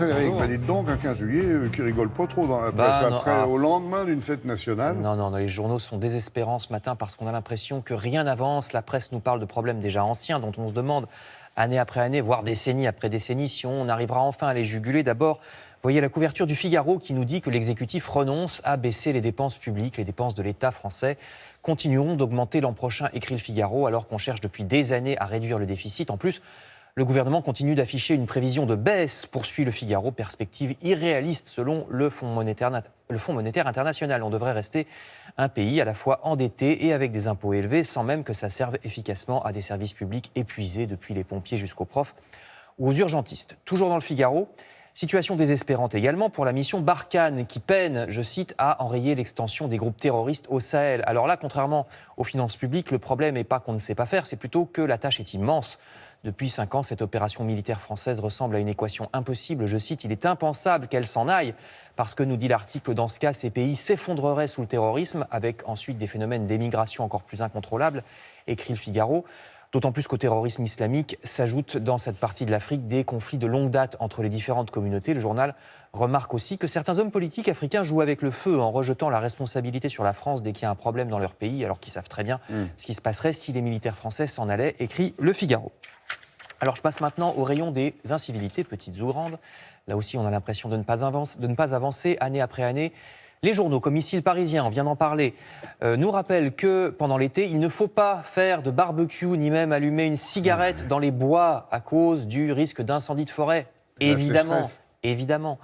Frédéric, Bonjour. dites donc, un 15 juillet qui rigole pas trop dans la presse, au lendemain d'une fête nationale. Non, les journaux sont désespérants ce matin parce qu'on a l'impression que rien n'avance. La presse nous parle de problèmes déjà anciens dont on se demande année après année, voire décennie après décennie, si on arrivera enfin à les juguler. D'abord, voyez la couverture du Figaro qui nous dit que l'exécutif renonce à baisser les dépenses publiques, les dépenses de l'État français continueront d'augmenter l'an prochain, écrit le Figaro, alors qu'on cherche depuis des années à réduire le déficit. En plus, le gouvernement continue d'afficher une prévision de baisse, poursuit le Figaro, perspective irréaliste selon le Fonds monétaire international. On devrait rester un pays à la fois endetté et avec des impôts élevés, sans même que ça serve efficacement à des services publics épuisés, depuis les pompiers jusqu'aux profs ou aux urgentistes. Toujours dans le Figaro, situation désespérante également pour la mission Barkhane, qui peine, je cite, à enrayer l'extension des groupes terroristes au Sahel. Alors là, contrairement aux finances publiques, le problème n'est pas qu'on ne sait pas faire, c'est plutôt que la tâche est immense. Depuis 5 ans, cette opération militaire française ressemble à une équation impossible. Je cite, « Il est impensable qu'elle s'en aille, parce que, nous dit l'article, dans ce cas, ces pays s'effondreraient sous le terrorisme, avec ensuite des phénomènes d'émigration encore plus incontrôlables », écrit le Figaro. D'autant plus qu'au terrorisme islamique s'ajoutent dans cette partie de l'Afrique des conflits de longue date entre les différentes communautés. Le journal remarque aussi que certains hommes politiques africains jouent avec le feu en rejetant la responsabilité sur la France dès qu'il y a un problème dans leur pays, alors qu'ils savent très bien ce qui se passerait si les militaires français s'en allaient, écrit le Figaro. Alors je passe maintenant au rayon des incivilités, petites ou grandes. Là aussi, on a l'impression de ne pas avancer année après année. Les journaux, comme ici le Parisien, on vient d'en parler, nous rappellent que pendant l'été, il ne faut pas faire de barbecue ni même allumer une cigarette dans les bois à cause du risque d'incendie de forêt. Évidemment.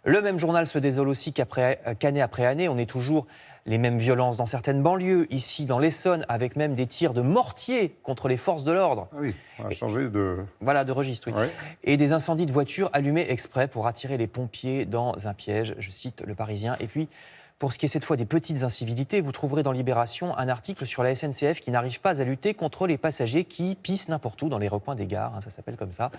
Le même journal se désole aussi qu'année après année, on est toujours les mêmes violences dans certaines banlieues, ici dans l'Essonne, avec même des tirs de mortier contre les forces de l'ordre. Ah oui, on a changé de... Voilà, de registre, oui. Ouais. Et des incendies de voitures allumés exprès pour attirer les pompiers dans un piège, je cite le Parisien. Et puis, pour ce qui est cette fois des petites incivilités, vous trouverez dans Libération un article sur la SNCF qui n'arrive pas à lutter contre les passagers qui pissent n'importe où dans les recoins des gares, ça s'appelle comme ça.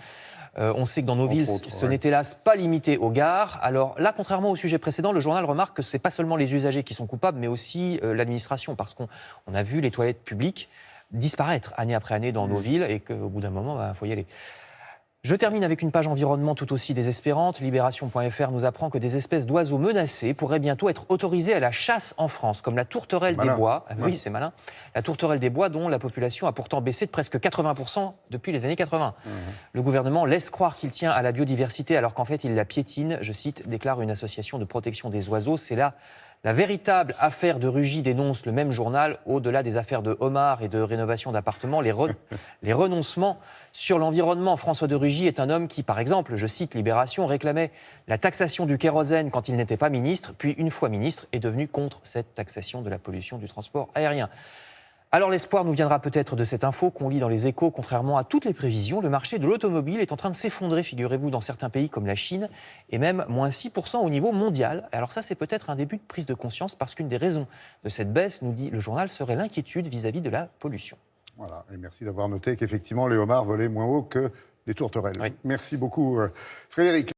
On sait que dans nos villes, ce n'est hélas pas limité aux gares. Alors là, contrairement au sujet précédent, le journal remarque que ce n'est pas seulement les usagers qui sont coupables, mais aussi l'administration, parce qu'on a vu les toilettes publiques disparaître année après année dans nos villes et qu'au bout d'un moment, il faut y aller. Je termine avec une page environnement tout aussi désespérante. Libération.fr nous apprend que des espèces d'oiseaux menacés pourraient bientôt être autorisées à la chasse en France, comme la tourterelle des bois. Oui, c'est malin. La tourterelle des bois dont la population a pourtant baissé de presque 80% depuis les années 80. Le gouvernement laisse croire qu'il tient à la biodiversité alors qu'en fait il la piétine. Je cite, déclare une association de protection des oiseaux. C'est là la véritable affaire de Rugy, dénonce le même journal. Au-delà des affaires de homards et de rénovation d'appartements, les renoncements sur l'environnement. François de Rugy est un homme qui, par exemple, je cite Libération, réclamait la taxation du kérosène quand il n'était pas ministre, puis une fois ministre, est devenu contre cette taxation de la pollution du transport aérien. Alors l'espoir nous viendra peut-être de cette info qu'on lit dans les Échos. Contrairement à toutes les prévisions, le marché de l'automobile est en train de s'effondrer, figurez-vous, dans certains pays comme la Chine, et même moins 6% au niveau mondial. Alors ça, c'est peut-être un début de prise de conscience, parce qu'une des raisons de cette baisse, nous dit le journal, serait l'inquiétude vis-à-vis de la pollution. Voilà, et merci d'avoir noté qu'effectivement les homards volaient moins haut que les tourterelles. Oui. Merci beaucoup Frédéric.